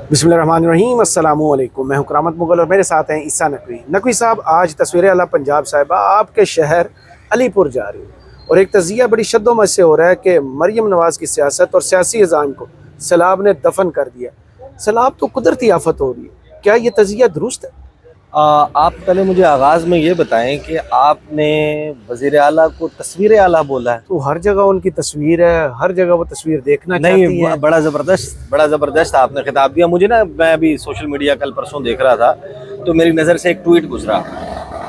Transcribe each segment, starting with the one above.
बिस्मिल्लाहिर्रहमानिर्रहीम, अस्सलामु अलैकुम। मैं हूं करामत मुगल और मेरे साथ हैं ईसा नकवी। नकवी साहब, आज तस्वीर आला पंजाब साहिबा आपके शहर अलीपुर जा रही है और एक तजिया बड़ी शद्दोमत से हो रहा है कि मरियम नवाज़ की सियासत और सियासी निज़ाम को सैलाब ने दफन कर दिया। सैलाब तो कुदरती आफत हो रही है, क्या ये तजिया दुरुस्त है? आप पहले मुझे आगाज़ में ये बताएं कि आपने वज़ीर आला को तस्वीर आला बोला है। तो हर जगह उनकी तस्वीर है, हर जगह वो तस्वीर देखना चाहती नहीं, है। बड़ा ज़बरदस्त आपने खिताब दिया मुझे ना। मैं अभी सोशल मीडिया कल परसों देख रहा था तो मेरी नज़र से एक ट्वीट गुजरा।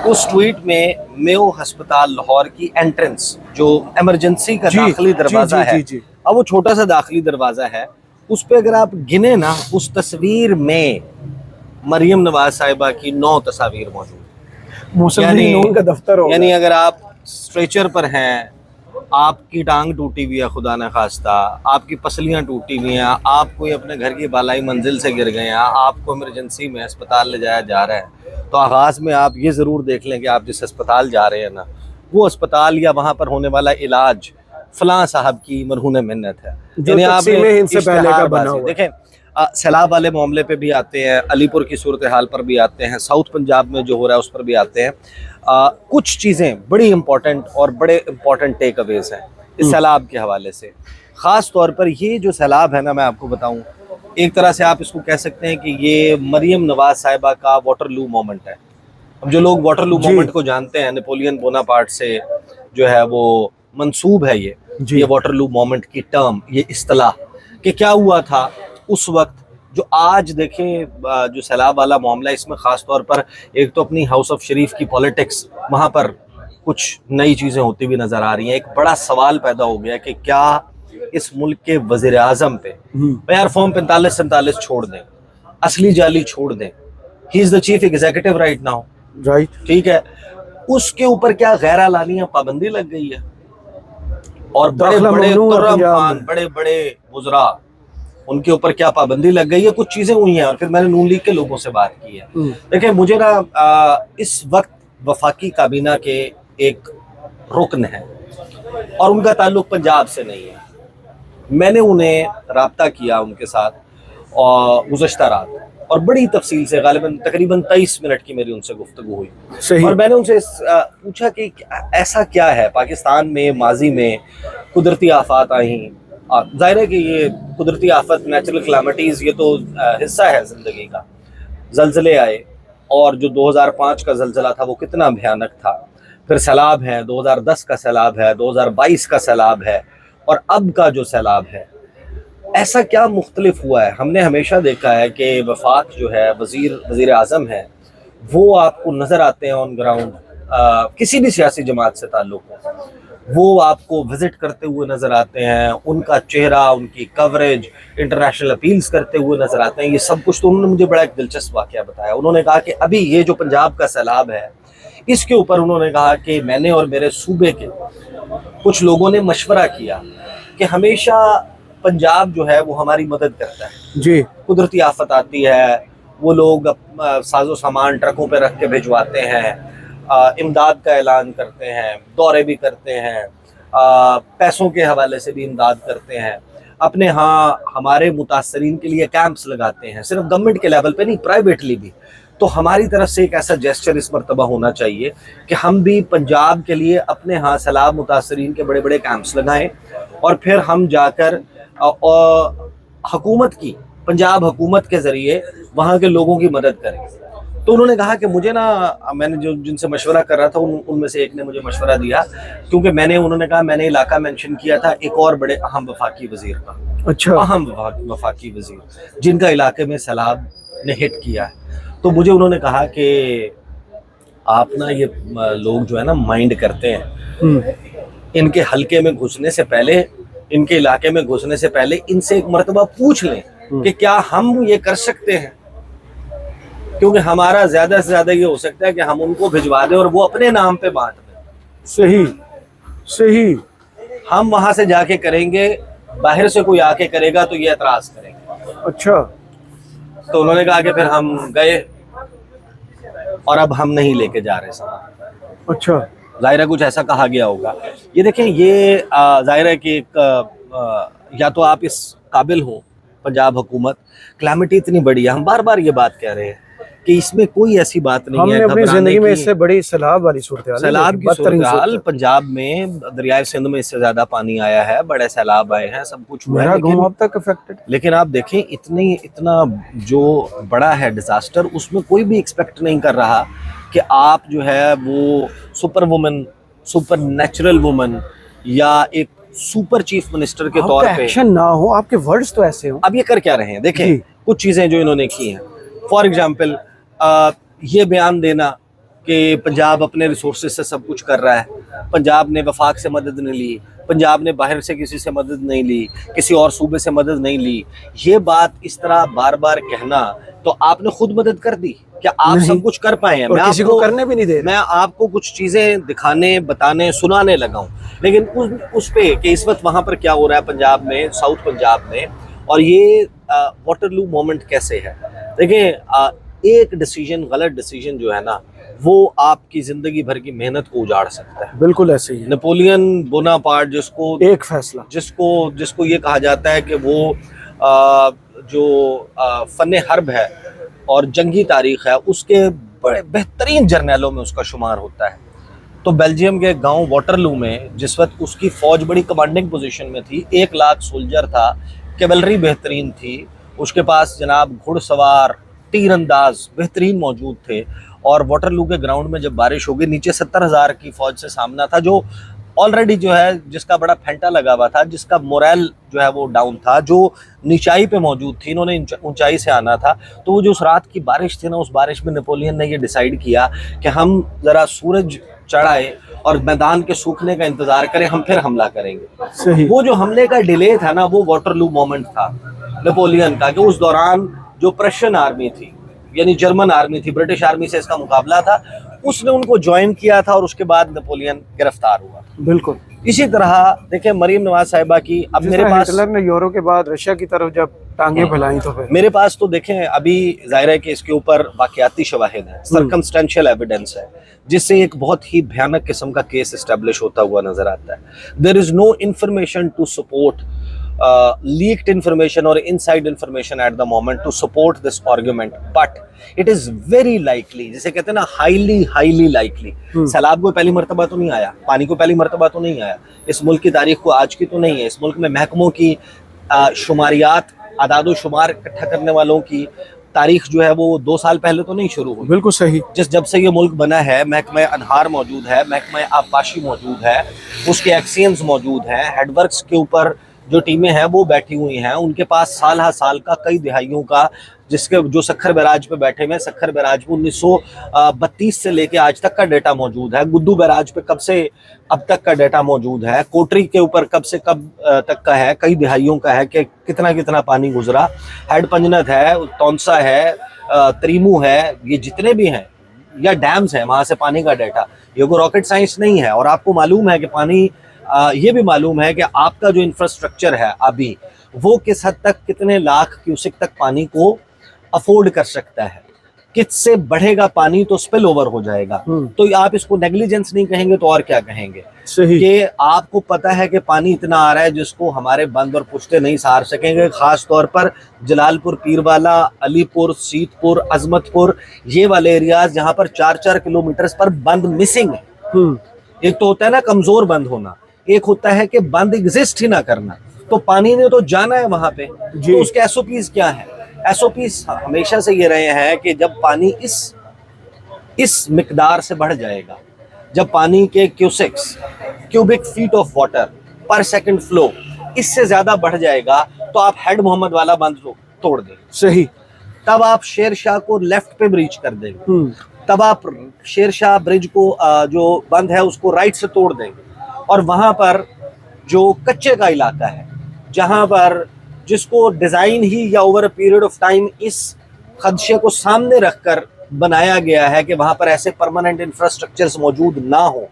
उस ट्वीट में मेयो हस्पताल लाहौर की एंट्रेंस जो इमरजेंसी का दाखिली दरवाज़ा है, अब वो छोटा सा दाखिली दरवाज़ा है, उस पर अगर आप गिने ना, उस तस्वीर में मरियम नवाज साहिबा की 9 तस्वीर मौजूद। यानी अगर आप स्ट्रेचर पर हैं, आपकी टांग टूटी हुई है खुदा न खास्ता, आपकी पसलियां टूटी हुई हैं, आप कोई अपने घर की बालाई मंजिल से गिर गए हैं, आपको इमरजेंसी में अस्पताल ले जाया जा रहा है, तो आगाज़ में आप ये ज़रूर देख लें कि आप जिस अस्पताल जा रहे हैं ना, वो अस्पताल या वहाँ पर होने वाला इलाज फलां साहब की मरहून मिन्नत है। यानी आप देखें, सैलाब वाले मामले पे भी आते हैं, अलीपुर की सूरत हाल पर भी आते हैं, साउथ पंजाब में जो हो रहा है उस पर भी आते हैं। कुछ चीज़ें बड़ी इंपॉर्टेंट और बड़े इंपॉर्टेंट टेक अवेज हैं इस सैलाब के हवाले से। ख़ास तौर पर ये जो सैलाब है ना, मैं आपको बताऊं, एक तरह से आप इसको कह सकते हैं कि ये मरियम नवाज साहिबा का वाटरलू मोमेंट है। अब जो लोग वाटरलू मोमेंट को जानते हैं, नेपोलियन बोनापार्ट से जो है वो मंसूब है ये वाटरलू मोमेंट की टर्म, ये इस्तिलाह कि क्या हुआ था उस वक्त। जो आज देखें जो सैलाब वाला मामला, इसमें ख़ास तौर पर एक तो अपनी हाउस ऑफ शरीफ की पॉलिटिक्स, वहाँ पर कुछ नई चीज़ें होती हुई नज़र आ रही हैं। एक बड़ा सवाल पैदा हो गया कि क्या इस मुल्क के वज़ीर आज़म पे यार फॉर्म 45-47 छोड़ दें, असली जाली छोड़ दें, he is the chief executive right now, right, ठीक है, उसके ऊपर क्या गैर आलानिया पाबंदी लग गई है। और बड़े बड़े वज़रा, उनके ऊपर क्या पाबंदी लग गई है, कुछ चीज़ें हुई हैं। और फिर मैंने नून लीग के लोगों से बात की है। देखिए, मुझे ना इस वक्त वफाकी काबीना के एक रुकन है और उनका ताल्लुक पंजाब से नहीं है। मैंने उन्हें राब्ता किया उनके साथ और गुज़श्ता रात, और बड़ी तफसील से, गालिबन तकरीबन 23 मिनट की मेरी उनसे गुफ्तगू हुई। और मैंने उनसे पूछा कि ऐसा क्या है पाकिस्तान में माजी में कुदरती आफात आई। जाहिर है कि ये कुदरती आफत, नेचुरल क्लामिटीज़, ये तो हिस्सा है ज़िंदगी का। ज़लज़ले आए और जो 2005 का ज़लज़ला था वो कितना भयानक था। फिर सैलाब है, 2010 का सैलाब है, 2022 का सैलाब है, और अब का जो सैलाब है, ऐसा क्या मुख्तलिफ हुआ है। हमने हमेशा देखा है कि वफाक जो है वज़ीर आज़म है, वो आपको नज़र आते हैं ऑन ग्राउंड, किसी भी सियासी जमात से ताल्लुक़ हो, वो आपको विज़िट करते हुए नज़र आते हैं, उनका चेहरा, उनकी कवरेज, इंटरनेशनल अपील्स करते हुए नज़र आते हैं। ये सब कुछ तो उन्होंने मुझे बड़ा एक दिलचस्प वाक़या बताया। उन्होंने कहा कि अभी ये जो पंजाब का सैलाब है, इसके ऊपर उन्होंने कहा कि मैंने और मेरे सूबे के कुछ लोगों ने मशवरा किया कि हमेशा पंजाब जो है वो हमारी मदद करता है जी। कुदरती आफत आती है, वो लोग साजो सामान ट्रकों पे रख के भिजवाते हैं, इमदाद का ऐलान करते हैं, दौरे भी करते हैं, पैसों के हवाले से भी इमदाद करते हैं, अपने यहाँ हमारे मुतासरीन के लिए कैंप्स लगाते हैं, सिर्फ गवर्नमेंट के लेवल पे नहीं, प्राइवेटली भी। तो हमारी तरफ से एक ऐसा जेस्चर इस मरतबा होना चाहिए कि हम भी पंजाब के लिए अपने यहाँ सैलाब मुतासरीन के बड़े बड़े कैंप्स लगाएं और फिर हम जाकर हुकूमत की, पंजाब हुकूमत के ज़रिए वहाँ के लोगों की मदद करें। तो उन्होंने कहा कि मुझे ना, मैंने जो जिनसे मशवरा कर रहा था उनमें से एक ने मुझे मशवरा दिया, क्योंकि उन्होंने कहा, मैंने इलाका मेंशन किया था एक और बड़े अहम वफाकी वज़ीर का, अच्छा, अहम वफाकी वज़ीर जिनका इलाके में सैलाब ने हिट किया है। तो मुझे उन्होंने कहा कि आप ना ये लोग जो है ना माइंड करते हैं, इनके हलके में घुसने से पहले, इनके इलाके में घुसने से पहले इनसे एक मरतबा पूछ लें कि क्या हम ये कर सकते हैं, क्योंकि हमारा ज़्यादा से ज़्यादा ये हो सकता है कि हम उनको भिजवा दें और वो अपने नाम पे बांट दें। सही सही, हम वहाँ से जाके करेंगे, बाहर से कोई आके करेगा तो ये एतराज़ करेंगे। अच्छा, तो उन्होंने कहा कि फिर हम गए और अब हम नहीं लेके जा रहे सामान। अच्छा, ज़ाहिर है कुछ ऐसा कहा गया होगा। ये देखें, ये ज़ाहिर है कि या तो आप इस काबिल हो पंजाब हुकूमत, क्लैमिटी इतनी बड़ी है, हम बार बार ये बात कह रहे हैं कि इसमें कोई ऐसी बात नहीं हमने है अपनी घबराने जिंदगी में की। इससे बड़ी सैलाब वाली सूरत सैलाब की सूरत हाल पंजाब में, दरियाए सिंध में इससे ज्यादा पानी आया है, बड़े सैलाब आए हैं, सब कुछ हुआ है, मेरा गांव लेकिन अब तक अफेक्टेड। लेकिन आप देखें इतना जो बड़ा है डिजास्टर, उसमें कोई भी एक्सपेक्ट नहीं कर रहा कि आप जो है वो super woman, super natural woman या एक सुपर चीफ मिनिस्टर के तौर पे एक्शन ना हो, आपके वर्ड्स तो ऐसे हो। अब ये कर क्या रहे हैं? देखें जी। कुछ चीजें जो इन्होंने की हैं, फॉर एग्जाम्पल ये बयान देना कि पंजाब अपने रिसोर्सेज से सब कुछ कर रहा है, पंजाब ने वफाक से मदद नहीं ली, पंजाब ने बाहर से किसी से मदद नहीं ली, किसी और सूबे से मदद नहीं ली, ये बात इस तरह बार बार कहना, तो आपने खुद मदद कर दी क्या? आप सब कुछ कर पाए हैं? और किसी को करने भी नहीं दे। मैं आपको कुछ चीजें दिखाने, बताने, सुनाने लगा हूँ, लेकिन उस पे कि इस वक्त वहां पर क्या हो रहा है पंजाब में, साउथ पंजाब में, और ये वाटरलू मोमेंट कैसे है। देखिए एक डिसीजन, गलत डिसीजन जो है ना, वो आपकी जिंदगी भर की मेहनत को उजाड़ सकता है। बिल्कुल ऐसे ही है। नेपोलियन बोनापार्ट, जिसको एक फैसला, जिसको ये कहा जाता है कि वो जो फन हर्ब है और जंगी तारीख है, उसके बड़े बेहतरीन जर्नैलों में उसका शुमार होता है। तो बेल्जियम के गांव वाटरलू में जिस वक्त उसकी फौज बड़ी कमांडिंग पोजीशन में थी, 1 लाख सोल्जर था, कैवलरी बेहतरीन थी, उसके पास जनाब घुड़सवार, तीरंदाज बेहतरीन मौजूद थे, और वाटरलू के ग्राउंड में जब बारिश होगी, नीचे 70,000 की फौज से सामना था, जो ऑलरेडी जो है जिसका बड़ा फेंटा लगा हुआ था, जिसका मोरल जो है वो डाउन था, जो नीचाई पे मौजूद थी, इन्होंने ऊंचाई से आना था। तो वो जो उस रात की बारिश थी ना, उस बारिश में नेपोलियन ने ये डिसाइड किया कि हम ज़रा सूरज चढ़ाए और मैदान के सूखने का इंतजार करें, हम फिर हमला करेंगे। सही। वो जो हमले का डिले था ना, वो वाटरलू मोमेंट था नेपोलियन का, कि उस दौरान जो प्रशियन आर्मी थी, यानी जर्मन आर्मी थी, ब्रिटिश आर्मी से इसका मुकाबला था, उसने उनको ज्वाइन किया था और उसके बाद नेपोलियन गिरफ्तार हुआ। बिल्कुल इसी तरह देखिए मरियम नवाज साहिबा की, अब मेरे पास हिटलर ने यूरो के बाद रशिया की तरफ जब टांगे फैलाई, तो फिर मेरे पास तो देखें अभी जाहिर है कि इसके ऊपर वाकयाती शवाहिद है, सर्कमस्टेंशियल एविडेंस है, जिससे एक बहुत ही भयानक किस्म का केस एस्टेब्लिश होता हुआ नजर आता है। There is no information to support leaked information or inside information at the moment to support this argument, but it is very likely, जिसे कहते हैं ना highly likely, सैलाब को पहली मर्तबा तो नहीं आया, पानी को पहली मर्तबा तो नहीं आया, इस मुल्क की तारीख को आज की तो नहीं है, इस मुल्क में महकमों की शुमारियात, आदादो शुमार इकट्ठा करने वालों की तारीख जो है वो 2 साल पहले तो नहीं शुरू हुई। बिल्कुल सही। जब से ये मुल्क बना है, महकमा अनहार मौजूद है, महकमा आबपाशी मौजूद है, उसके एक्सियम्स मौजूद हैं, हेडवर्क्स के ऊपर जो टीमें हैं वो बैठी हुई हैं, उनके पास साल हा साल का, कई दिहाइयों का, जिसके जो सखर बैराज पे बैठे हुए हैं, सखर बैराज पे 1932 से लेके आज तक का डेटा मौजूद है, गुद्दू बैराज पे कब से अब तक का डेटा मौजूद है, कोटरी के ऊपर कब से कब तक का है, कई दिहाइयों का है कि कितना पानी गुजरा, हेड पंजनत है, तौनसा है, तरीमू है, ये जितने भी हैं या डैम्स हैं, वहाँ से पानी का डेटा, ये कोई रॉकेट साइंस नहीं है। और आपको मालूम है कि पानी, ये भी मालूम है कि आपका जो इंफ्रास्ट्रक्चर है अभी, वो किस हद तक, कितने लाख क्यूसिक तक पानी को अफोर्ड कर सकता है। किससे बढ़ेगा पानी तो स्पिल ओवर हो जाएगा। तो आप इसको नेग्लिजेंस नहीं कहेंगे तो और क्या कहेंगे। सही। कि आपको पता है कि पानी इतना आ रहा है जिसको हमारे बंद और पुश्ते नहीं सहार सकेंगे, खास तौर पर जलालपुर, पीरवाला, अलीपुर, सीतपुर, अजमतपुर, ये वाले एरियाज जहाँ पर 4-4 किलोमीटर पर बंद मिसिंग है। एक तो होता है ना कमजोर बंद होना, एक होता है कि बंद एग्जिस्ट ही ना करना। तो पानी ने तो जाना है वहां पे, तो उसके एसओपीज क्या है? एसओपीज हमेशा से ये रहे हैं कि जब पानी इस मिकदार से बढ़ जाएगा, जब पानी के क्यूसिक्स, क्यूबिक फीट ऑफ वाटर पर सेकंड फ्लो इससे ज्यादा बढ़ जाएगा, तो आप हेड मोहम्मद वाला बंद तोड़ देंगे। सही। तब आप शेर शाह को लेफ्ट पे ब्रीच कर देंगे, तब आप शेर शाह ब्रिज को जो बंद है उसको राइट से तोड़ देंगे, और वहां पर जो कच्चे का इलाका है, जहां पर जिसको डिजाइन ही या over a period of time इस खदशे को सामने रखकर बनाया गया है कि वहां पर ऐसे परमानेंट इंफ्रास्ट्रक्चर्स मौजूद ना हो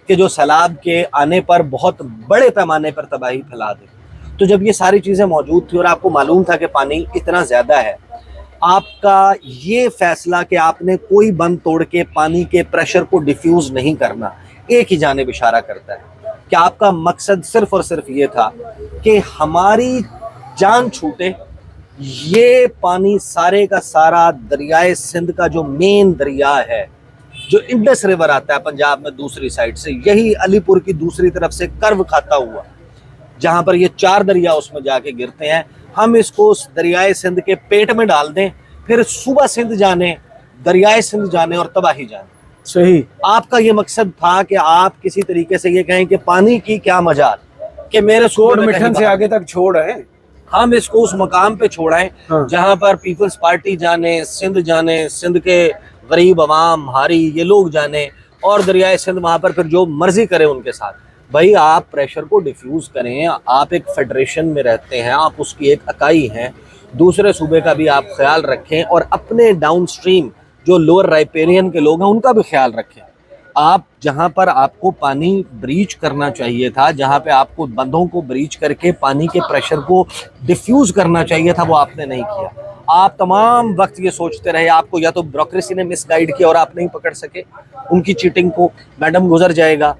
कि जो सैलाब के आने पर बहुत बड़े पैमाने पर तबाही फैला दे। तो जब ये सारी चीजें मौजूद थी और आपको मालूम था कि पानी इतना ज्यादा है, आपका ये फैसला कि आपने कोई बंद तोड़ के पानी के प्रेशर को डिफ्यूज नहीं करना, एक ही जानिब इशारा करता है कि आपका मकसद सिर्फ और सिर्फ ये था कि हमारी जान छूटे یہ پانی سارے کا سارا دریائے سندھ کا جو مین دریا ہے، جو انڈس ریور آتا ہے پنجاب میں دوسری سائڈ سے، یہی علی پور کی دوسری طرف سے کرو کھاتا ہوا، جہاں پر یہ 4 دریا اس میں جا کے گرتے ہیں، ہم اس کو اس دریائے سندھ کے پیٹ میں ڈال دیں، پھر صوبہ سندھ جانے، دریائے سندھ جانے اور تباہی جانے۔ صحیح، آپ کا یہ مقصد تھا کہ آپ کسی طریقے سے یہ کہیں کہ پانی کی کیا مجال، کہ میرے چھوڑ مٹھن سے آگے تک چھوڑ ہے، ہم اس کو اس مقام پہ چھوڑائیں جہاں پر پیپلز پارٹی جانے، سندھ کے غریب عوام ہاری یہ لوگ جانے، اور دریائے سندھ وہاں پر پھر جو مرضی کریں ان کے ساتھ۔ بھائی آپ پریشر کو ڈیفیوز کریں، آپ ایک فیڈریشن میں رہتے ہیں، آپ اس کی ایک اکائی ہیں، دوسرے صوبے کا بھی آپ خیال رکھیں، اور اپنے ڈاؤن سٹریم جو لوور رائپیرین کے لوگ ہیں ان کا بھی خیال رکھیں۔ آپ جہاں پر آپ کو پانی بریچ کرنا چاہیے تھا، جہاں پہ آپ کو بندوں کو بریچ کر کے پانی کے پریشر کو ڈیفیوز کرنا چاہیے تھا، وہ آپ نے نہیں کیا۔ آپ تمام وقت یہ سوچتے رہے، آپ کو یا تو بیوروکریسی نے مس گائیڈ کیا اور آپ نہیں پکڑ سکے ان کی چیٹنگ کو، میڈم گزر جائے گا،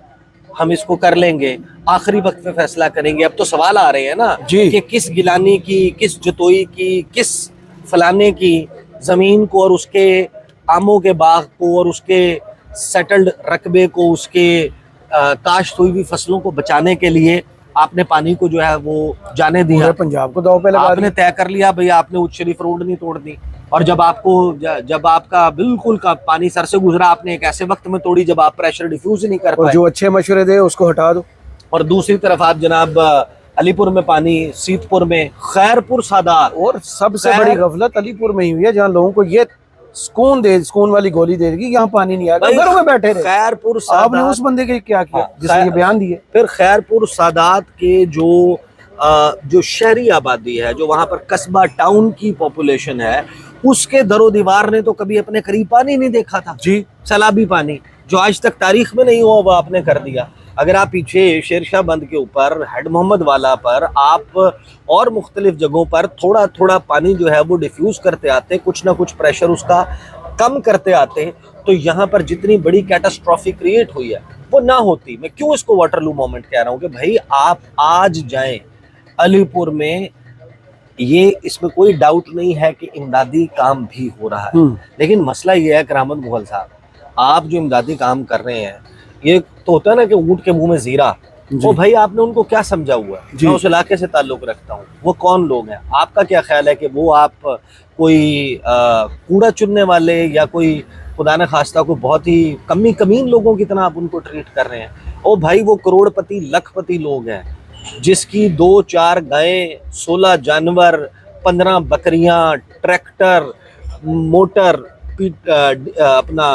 ہم اس کو کر لیں گے، آخری وقت میں فیصلہ کریں گے۔ اب تو سوال آ رہے ہیں نا کہ کس گیلانی کی، کس جتوئی کی، کس فلانے کی زمین کو اور اس کے آموں کے باغ کو اور اس کے سیٹلڈ رقبے کو، اس کے کاشت ہوئی ہوئی فصلوں کو بچانے کے لیے آپ نے پانی کو جو ہے وہ جانے دیا، پنجاب کو داؤ پہ لگا آپ نے طے کر لیا بھئی آپ نے اونچ شریف روڈ نہیں توڑ دی، اور جب آپ کا بالکل کا پانی سر سے گزرا، آپ نے ایک ایسے وقت میں توڑی جب آپ پریشر ڈیفیوز ہی نہیں کر پائے، جو اچھے مشورے دے اس کو ہٹا دو۔ اور دوسری طرف آپ جناب علی پور میں پانی، سیت پور میں، خیر پور سادات، اور سب سے بڑی غفلت علی پور میں ہی ہوئی ہے، جہاں لوگوں کو یہ سکون والی گولی دے گی، یہاں پانی نہیں آئے گا، گھروں میں بیٹھے رہے۔ خیر پور آپ نے اس بندے کے کیا کیا جس نے یہ بیان دیے؟ پھر خیر پور سادات کے جو شہری آبادی ہے، جو وہاں پر قصبہ ٹاؤن کی پاپولیشن ہے، اس کے در و دیوار نے تو کبھی اپنے قریب پانی نہیں دیکھا تھا، جی سیلابی پانی جو آج تک تاریخ میں نہیں ہوا وہ آپ نے کر دیا۔ اگر آپ پیچھے شیر شاہ بند کے اوپر، ہیڈ محمد والا پر، آپ اور مختلف جگہوں پر تھوڑا تھوڑا پانی جو ہے وہ ڈیفیوز کرتے آتے، کچھ نہ کچھ پریشر اس کا کم کرتے آتے، تو یہاں پر جتنی بڑی کیٹاسٹرافی کریٹ ہوئی ہے وہ نہ ہوتی۔ میں کیوں اس کو واٹرلو مومنٹ کہہ رہا ہوں کہ بھائی آپ آج جائیں علی پور میں، یہ اس میں کوئی ڈاؤٹ نہیں ہے کہ امدادی کام بھی ہو رہا ہے، لیکن مسئلہ یہ ہے کرامت مغل صاحب، آپ جو امدادی کام کر رہے ہیں، یہ تو ہوتا ہے نا کہ اونٹ کے منہ میں زیرہ، وہ بھائی آپ نے ان کو کیا سمجھا ہوا ہے؟ میں اس علاقے سے تعلق رکھتا ہوں، وہ کون لوگ ہیں؟ آپ کا کیا خیال ہے کہ وہ آپ کوئی کوڑا چننے والے یا کوئی خدا نہ خواستہ کو بہت ہی کمین لوگوں کی طرح آپ ان کو ٹریٹ کر رہے ہیں؟ او بھائی وہ کروڑ پتی لکھ پتی لوگ ہیں، جس کی 2-4 گائیں، 16 جانور، 15 بکریاں، ٹریکٹر، موٹر، اپنا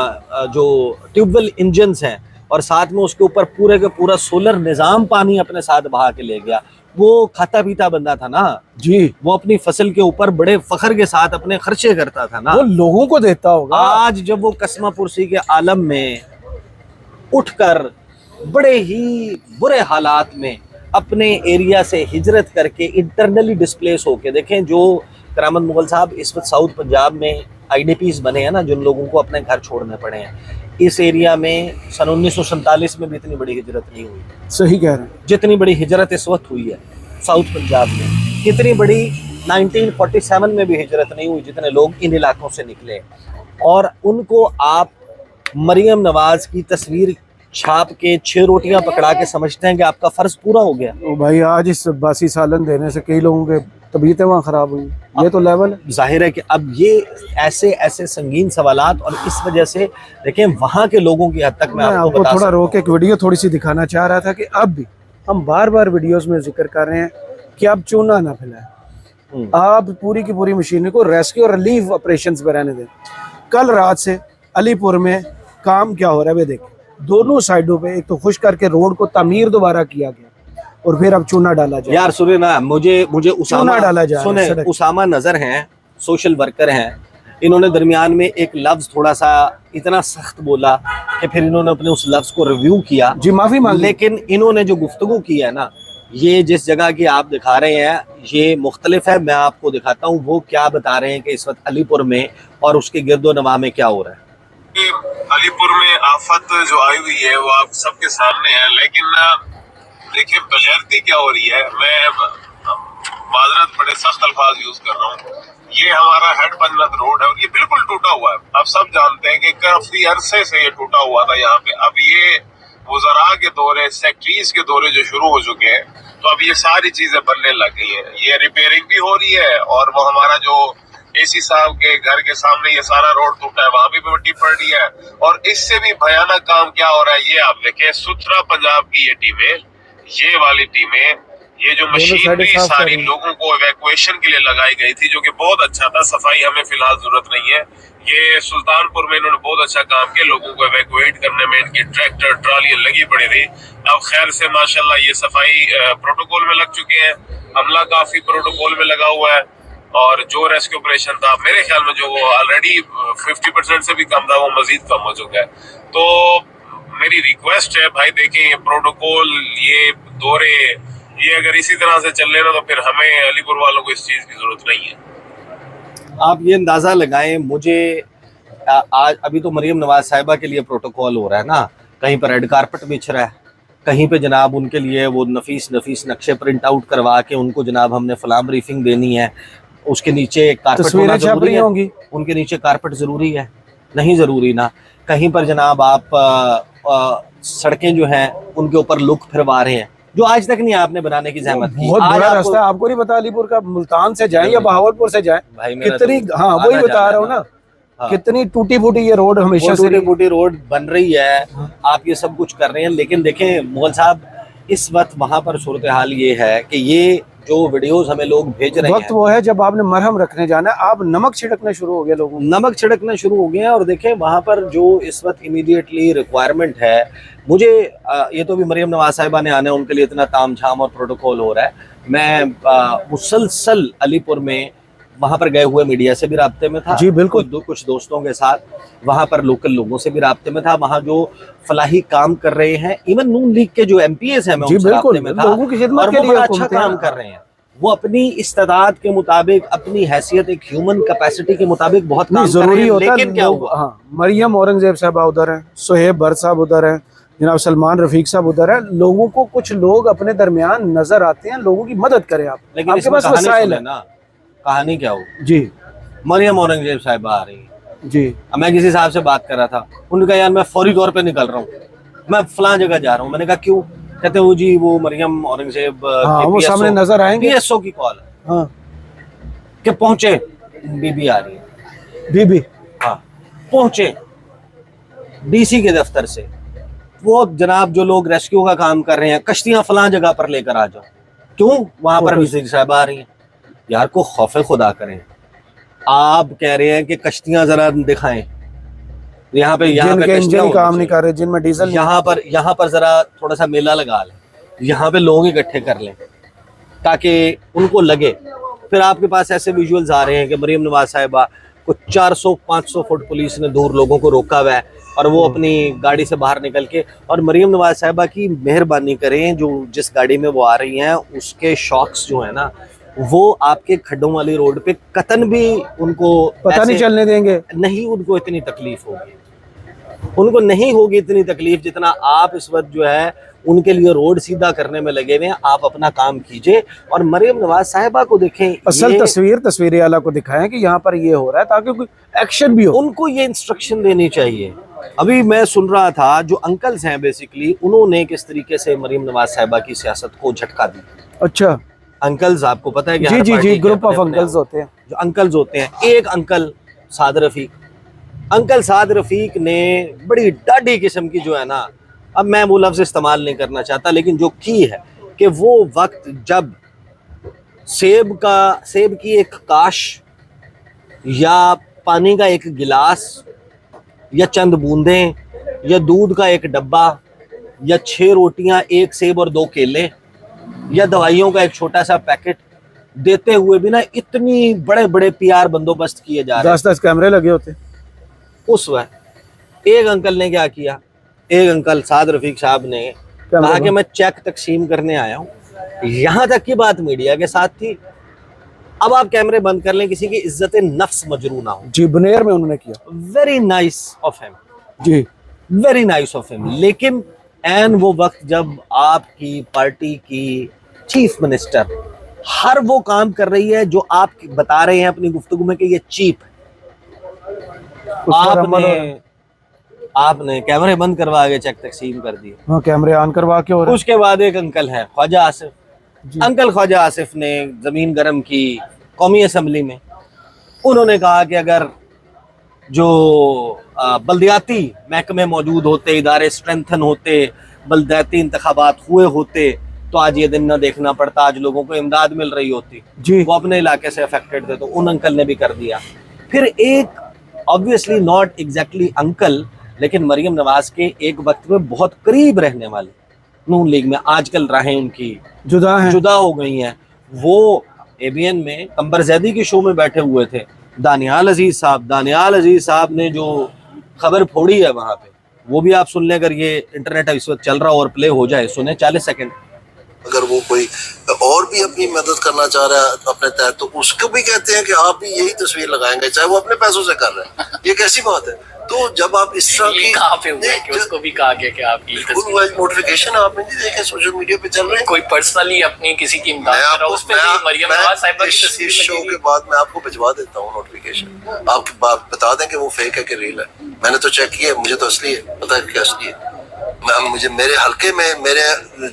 جو ٹیوب ویل انجنز ہیں، اور ساتھ میں اس کے اوپر پورے کے پورا سولر نظام پانی اپنے ساتھ بہا کے لے گیا، وہ کھاتا پیتا بندہ تھا نا جی، وہ اپنی فصل کے اوپر بڑے فخر کے ساتھ اپنے خرچے کرتا تھا نا، وہ لوگوں کو دیتا ہوگا۔ آج جب وہ قسمہ پرسی کے عالم میں اٹھ کر بڑے ہی برے حالات میں اپنے ایریا سے ہجرت کر کے انٹرنلی ڈسپلیس ہو کے، دیکھیں جو کرامت مغل صاحب اس وقت ساؤتھ پنجاب میں آئی ڈی پیز بنے ہیں نا، جن لوگوں کو اپنے گھر چھوڑنے پڑے ہیں، اس ایریا میں سن 1947 میں بھی اتنی بڑی ہجرت نہیں ہوئی، صحیح کہہ رہے ہیں، جتنی بڑی ہجرت اس وقت ہوئی ہے ساؤتھ پنجاب میں، اتنی بڑی 1947 میں بھی ہجرت نہیں ہوئی جتنے لوگ ان علاقوں سے نکلے، اور ان کو آپ مریم نواز کی تصویر چھاپ کے 6 روٹیاں پکڑا کے سمجھتے ہیں کہ آپ کا فرض پورا ہو گیا۔ بھائی آج اس باسی سالن دینے سے کئی لوگوں کے طبیعتیں وہاں خراب ہوئی، یہ تو لیول ہے۔ ظاہر ہے کہ اب یہ ایسے سنگین سوالات، اور اس وجہ سے دیکھیں وہاں کے لوگوں کی حد تک میں آپ کو تھوڑا روک ایک ویڈیو تھوڑی سی دکھانا چاہ رہا تھا کہ اب بھی ہم بار بار ویڈیوز میں ذکر کر رہے ہیں کہ اب چونا نہ پھیلائیں، آپ پوری کی پوری مشینری کو ریسکیو اور ریلیف آپریشنز پہ رہنے دیں۔ کل رات سے علی پور میں کام کیا ہو رہا ہے وہ دیکھیں، دونوں سائڈوں پہ ایک تو خشک کر کے روڈ کو تعمیر دوبارہ کیا گیا، اور پھر اب چونا ڈالا جائے۔ یار سنیں نا، مجھے اسامہ نظر ہیں، سوشل ورکر ہیں، انہوں نے درمیان میں ایک لفظ تھوڑا سا اتنا سخت بولا کہ پھر انہوں نے اپنے اس لفظ کو ریویو کیا، جی معافی مانگ، لیکن انہوں نے جو گفتگو کی ہے نا، یہ جس جگہ کی آپ دکھا رہے ہیں یہ مختلف ہے۔ میں آپ کو دکھاتا ہوں وہ کیا بتا رہے ہیں کہ اس وقت علی پور میں اور اس کے گرد و نواح میں کیا ہو رہا ہے۔ علی پور میں آفت جو آئی ہوئی ہے وہ آپ سب کے سامنے ہے، لیکن دیکھیں بغیرتی کیا ہو رہی ہے۔ میں माजरत बड़े सख्त अल्फाज यूज कर रहा हूँ, ये हमारा हेड पंजनद रोड है और ये बिल्कुल टूटा हुआ है। अब सब जानते हैं कि काफी अरसे से ये टूटा हुआ था यहाँ पे। अब ये वज़रा के दौरे, सेक्रेटरीज के दौरे जो शुरू हो चुके हैं, तो अब ये सारी चीजें बनने लग गई हैं। ये रिपेयरिंग भी हो रही है और वो हमारा जो एसी साहब के घर के सामने ये सारा रोड टूटा है, वहां भी मिट्टी पड़ रही है। और इससे भी भयानक काम क्या हो रहा है ये आप देखें, सुथरा पंजाब की ये टीमें, ये वाली टीमें, ये जो मशीनरी सारी लोगों को इवैक्यूएशन के लिए लगाई गई थी, जो कि बहुत अच्छा था। सफाई हमें फिलहाल जरूरत नहीं है। ये सुल्तानपुर में इन्होंने बहुत अच्छा काम किया, लोगों को इवैक्यूएट करने में इनकी ट्रैक्टर ट्रॉली लगी पड़ी थी। अब खैर से माशाल्लाह ये सफाई प्रोटोकॉल में लग चुके हैं, अमला काफी प्रोटोकॉल में लगा हुआ है। और जो रेस्क्यू ऑपरेशन था मेरे ख्याल में जो वो ऑलरेडी 50% से भी कम था, वो मजीद कम हो चुका है। तो मेरी रिक्वेस्ट है भाई, देखें ये प्रोटोकॉल, ये दौरे, ये अगर इसी तरह से चल रहे ना तो फिर हमें अलीपुर वालों को इस चीज की जरूरत नहीं है। आप ये अंदाजा लगाएं, मुझे आज अभी तो मरियम नवाज साहिबा के लिए प्रोटोकॉल हो रहा है ना, कहीं पर रेड कारपेट बिछ रहा है, कहीं पे जनाब उनके लिए वो नफीस नक्शे प्रिंट आउट करवा के उनको जनाब हमने फलां ब्रीफिंग देनी है, उसके नीचे कारपेट होना जरूरी है। उनके नीचे कारपेट जरूरी है? नहीं जरूरी ना। कहीं पर जनाब आप सड़कें जो हैं उनके ऊपर लुक फिरवा रहे हैं, जो आज तक नहीं आपने बनाने की जहमत की। बहुत बड़ा रास्ता है, आपको नहीं पता अलीपुर का, मुल्तान से जाए या बहावलपुर से जाए, कितनी, हाँ वही बता रहा हूँ ना, कितनी टूटी फूटी ये रोड हमेशा से, टूटी फूटी रोड बन रही है। आप ये सब कुछ कर रहे हैं, लेकिन देखें मोहल साहब, इस वक्त वहां पर सूरत हाल ये है कि ये जो वीडियोस हमें लोग भेज रहे हैं, वक्त वो है जब आपने मरहम रखने जाना है, आप नमक छिड़कना शुरू हो गया, लोगों नमक छिड़कना शुरू हो गए हैं। और देखें वहां पर जो इस वक्त इमीडिएटली रिक्वायरमेंट है, मुझे ये तो भी मरियम नवाज साहिबा ने आना है, उनके लिए इतना ताम झाम और प्रोटोकॉल हो रहा है। मैं मुसलसल अलीपुर में वहां पर गए हुए मीडिया से भी राब्ते में था, जी बिल्कुल, कुछ दोस्तों के साथ, वहां पर लोकल लोगों से भी राब्ते में था, वहां जो फलाही काम कर रहे हैं, इवन नून लीग के जो एमपीएस हैं, मैं उनसे राब्ते में था, लोगों की खिदमत के लिए बड़ा अच्छा काम कर रहे हैं। वो अपनी इस्तेदाद के मुताबिक, अपनी हैसियत एक ह्यूमन कैपेसिटी के मुताबिक बहुत काम कर रहे हैं। लेकिन क्या हुआ, हाँ, मरियम औरंगजेब साहब उधर है, सोहेब भट्ट साहब उधर है, जनाब सलमान रफीक साहब उधर है। लोगों को कुछ लोग अपने दरमियान नजर आते हैं, लोगों की मदद करें आप, लेकिन आपके पास वसाइल है ना। कहानी क्या हो जी, मरियम औरंगजेब साहिबा आ रही है जी। मैं किसी साहब से बात कर रहा था, उन्होंने कहा यार मैं फौरी तौर पे निकल रहा हूँ, मैं फलां जगह जा रहा हूँ। मैंने कहा क्यों? कहते हो जी वो मरियम औरंगजेब वो सामने नजर आएंगे, पीएसओ की कॉल है, हाँ, कि पहुंचे, बीबी आ रही है, बीबी, हाँ पहुंचे डीसी के दफ्तर से, वो जनाब जो लोग रेस्क्यू का काम कर रहे हैं, कश्तियां फलां जगह पर लेकर आ जाओ। क्यों? वहां पर विजिट साहब आ रही हैं। यार को खौफे खुदा करें, आप कह रहे हैं कि कश्तियां जरा दिखाएं, यहाँ पे इंजन काम नहीं कर रहे, जिनमें डीजल, यहाँ पर जरा थोड़ा सा मेला लगा लें, यहाँ पे लोग इकट्ठे कर लें ताकि उनको लगे। फिर आपके पास ऐसे विजुअल्स आ रहे हैं कि मरियम नवाज साहिबा को 400-500 फुट पुलिस ने दूर लोगों को रोका हुआ है और वो अपनी गाड़ी से बाहर निकल के, और मरियम नवाज साहिबा की मेहरबानी करें, जो जिस गाड़ी में वो आ रही हैं उसके शॉक्स जो है ना, वो आपके खड्डों वाली रोड पे कतन भी उनको पता नहीं चलने देंगे, नहीं उनको इतनी तकलीफ होगी, उनको नहीं होगी इतनी तकलीफ जितना आप इस वक्त जो है उनके लिए रोड सीधा करने में लगे हुए हैं। आप अपना काम कीजिए और मरियम नवाज साहिबा को देखें, असल तस्वीर आला को दिखाएं कि यहाँ पर ये हो रहा है, ताकि कोई एक्शन भी हो। उनको ये इंस्ट्रक्शन देनी चाहिए। अभी मैं सुन रहा था जो अंकल्स हैं बेसिकली, उन्होंने किस तरीके से मरियम नवाज साहिबा की सियासत को झटका दी। अच्छा, अंकल्स आपको पता है कि जी जी जी, ग्रुप ऑफ अंकल्स होते हैं, जो अंकल्स होते हैं। एक अंकल साद रफीक ने बड़ी डाढ़ी किस्म की जो है ना, अब मैं वो लफ्ज़ इस्तेमाल नहीं करना चाहता, लेकिन जो की है कि वो वक्त जब सेब की एक काश या पानी का एक गिलास या चंद बूंदें या दूध का एक डब्बा या 6 रोटियां, 1 सेब और 2 केले या दवाइयों का एक छोटा सा पैकेट देते हुए भी ना इतनी बड़े बड़े पीआर बंदोबस्त किए जा रहे हैं, 10-10 कैमरे लगे होते। उस वक्त एक अंकल ने क्या किया, एक अंकल साद रफीक साहब ने कहा कि मैं चेक तकसीम करने आया हूँ। यहाँ तक की बात मीडिया के साथ थी। अब आप कैमरे बंद कर लें, किसी की इज्जत नफ्स मजरू ना हो। जी, बनेर में उन्होंने किया, वेरी नाइस ऑफ हिम, जी वेरी नाइस ऑफ हिम। लेकिन एन वो वक्त जब आपकी पार्टी की चीफ मिनिस्टर ہر وہ کام کر رہی ہے جو آپ بتا رہے ہیں اپنی گفتگو میں کہ یہ چیپ ہے. آپ نے کیمرے بند کروا کے چیک تقسیم کر دیے. ہاں کیمرے آن کروا کے. اور اس کے بعد ایک انکل ہے خواجہ آصف. انکل خواجہ آصف نے زمین گرم کی قومی اسمبلی میں. انہوں نے کہا کہ اگر جو بلدیاتی محکمے موجود ہوتے, ادارے اسٹرینتھن ہوتے, بلدیاتی انتخابات ہوئے ہوتے تو آج یہ دن نہ دیکھنا پڑتا, آج لوگوں کو امداد مل رہی ہوتی. جی وہ اپنے علاقے سے افیکٹڈ تھے, تو ان انکل نے بھی کر دیا. پھر ایک obviously not exactly انکل, لیکن مریم نواز کے ایک وقت میں بہت قریب رہنے والے نون لیگ میں, آج کل راہیں ان کی جدا ہو گئی ہیں, وہ اے بی این میں قمبر زیدی کے شو میں بیٹھے ہوئے تھے. دانیال عزیز صاحب نے جو خبر پھوڑی ہے وہاں پہ, وہ بھی آپ سن لیں. اگر یہ انٹرنیٹ اس وقت چل رہا اور پلے ہو جائے, سنیں 40 سیکنڈ. اگر وہ کوئی اور بھی اپنی مدد کرنا چاہ رہا ہے اپنے تحت, تو اس کو بھی کہتے ہیں کہ آپ بھی یہی تصویر لگائیں گے, چاہے وہ اپنے پیسوں سے کر رہے ہیں. یہ کیسی بات ہے؟ تو جب آپ اس طرح کی کہاں پہ ہوا ہے کہ اس کو بھی کہا گیا کہ آپ کی نوٹیفیکیشن آپ نے نہیں دیکھے سوشل میڈیا پہ چل رہے ہیں, کوئی پرسنلی اپنی کسی کی امداد کر رہا, اس پہ بھی مریم نواز صاحبہ کی تصویر اس شو لگی کے بعد میں آپ کو بھجوا دیتا ہوں نوٹیفیکیشن. آپ بتا دیں کہ وہ فیک ہے کہ ریل ہے. میں نے تو چیک کیا, مجھے تو اصلی ہے, پتا ہے کیا اصلی ہے. مجھے میرے حلقے میں, میرے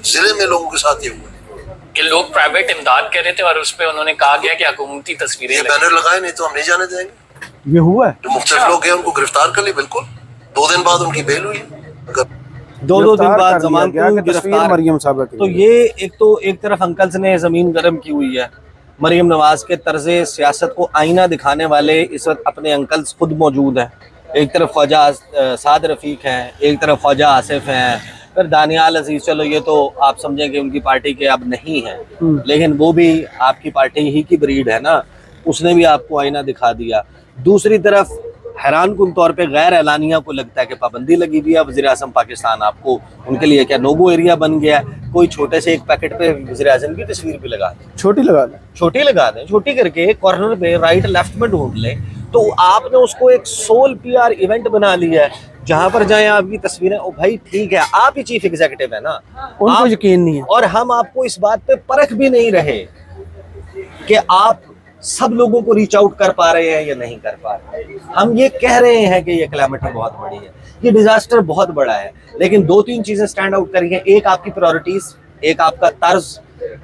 ضلع میں لوگوں کے ساتھ یہ ہوا کہ لوگ پرائیویٹ امداد کر رہے تھے اور اس پہ انہوں نے کہا گیا کہ حکومتی تصویریں یہ بینر لگائے, نہیں تو ہم نہیں جانے دیں گے. یہ ہوا ہے, جو مختلف لوگ ہیں ان کو گرفتار کر لی, بالکل 2 دن بعد ان کی بیل ہوئی. دو دن بعد ضمانت تصویر مریم صاحبہ کی. تو یہ ایک طرف انکلز نے زمین گرم کی ہوئی ہے. مریم نواز کے طرز سیاست کو آئینہ دکھانے والے اس وقت اپنے انکلز خود موجود ہیں. ایک طرف خواجہ سعد رفیق ہیں, ایک طرف خواجہ آصف ہیں, پھر دانیال عزیز, چلو یہ تو آپ سمجھیں کہ ان کی پارٹی کے اب نہیں ہیں, لیکن وہ بھی آپ کی پارٹی ہی کی بریڈ ہے نا, اس نے بھی آپ کو آئینہ دکھا دیا. دوسری طرف حیران کن طور پہ غیر اعلانیہ کو لگتا ہے کہ پابندی لگی ہوئی ہے. وزیر اعظم پاکستان آپ کو ان کے لیے کیا نوگو ایریا بن گیا ہے؟ کوئی چھوٹے سے ایک پیکٹ پہ وزیر اعظم کی تصویر بھی لگا دیں, چھوٹی لگا دیں, چھوٹی کر کے کارنر پہ رائٹ لیفٹ میں ڈھونڈ لیں, تو آپ نے اس کو ایک سول پی آر ایونٹ بنا لیا ہے. جہاں پر جائیں آپ کی تصویریں, او بھائی ٹھیک ہے آپ ہی چیف ایگزیکٹو ہے نا, ان کو یقین نہیں ہے, اور ہم آپ کو اس بات پہ پرکھ بھی نہیں رہے کہ آپ سب لوگوں کو ریچ آؤٹ کر پا رہے ہیں یا نہیں کر پا رہے ہیں. ہم یہ کہہ رہے ہیں کہ یہ کلیمٹی بہت بڑی ہے, یہ ڈیزاسٹر بہت بڑا ہے, لیکن 2-3 چیزیں سٹینڈ آؤٹ کری ہیں. ایک آپ کی پرائورٹیز, ایک آپ کا طرز,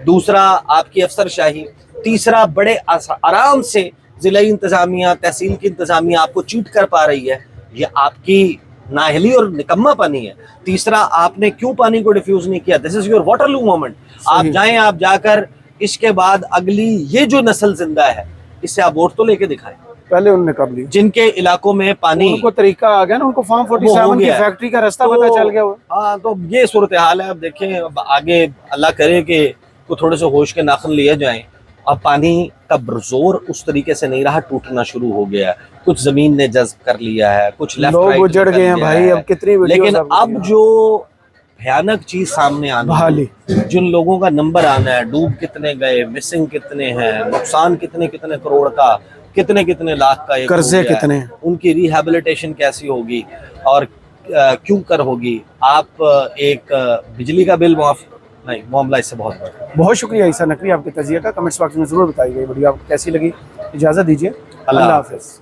دوسرا آپ کی افسر شاہی, تیسرا بڑے آرام سے ضلعی انتظامیہ, تحصیل کی انتظامیہ آپ کو چیٹ کر پا رہی ہے. یہ آپ کی نااہلی اور نکمہ پانی ہے. تیسرا, آپ نے کیوں پانی کو ڈیفیوز نہیں کیا؟ This is your Waterloo moment. آپ جائیں, آپ جا کر اس کے بعد اگلی یہ جو نسل زندہ ہے اس سے آپ ووٹ تو لے کے دکھائیں. پہلے انہوں نے کب لی, جن کے علاقوں میں پانی, ان کو طریقہ آ گیا نا, ان کو فارم 47 کی فیکٹری کا راستہ پتہ چل گیا. ہاں, تو یہ صورتحال ہے. اب دیکھیں, اب آگے اللہ کرے کہ کو تھوڑے سے ہوش کے ناخن لیے جائیں. اب پانی کا زور اس طریقے سے نہیں رہا, ٹوٹنا شروع ہو گیا ہے. کچھ زمین نے جذب کر لیا ہے, کچھ لیفٹ لوگ اجڑ گئے ہیں بھائی. اب کتنی لیکن اب جو بھیانک چیز سامنے آنا, جن لوگوں کا نمبر آنا ہے, ڈوب کتنے گئے, مسنگ کتنے ہیں, نقصان کتنے کروڑ کا, کتنے لاکھ کا, قرضے کتنے, ان کی ریہیبلیٹیشن کیسی ہوگی اور کیوں کر ہوگی. آپ ایک بجلی کا بل معاف نہیں, معاملہ اس سے بہت بڑا. بہت شکریہ عیسیٰ نقوی آپ کے تجزیے کا. کمنٹس باکس میں ضرور بتائیے گا ویڈیو آپ کو کیسی لگی. اجازت دیجیے, اللہ حافظ.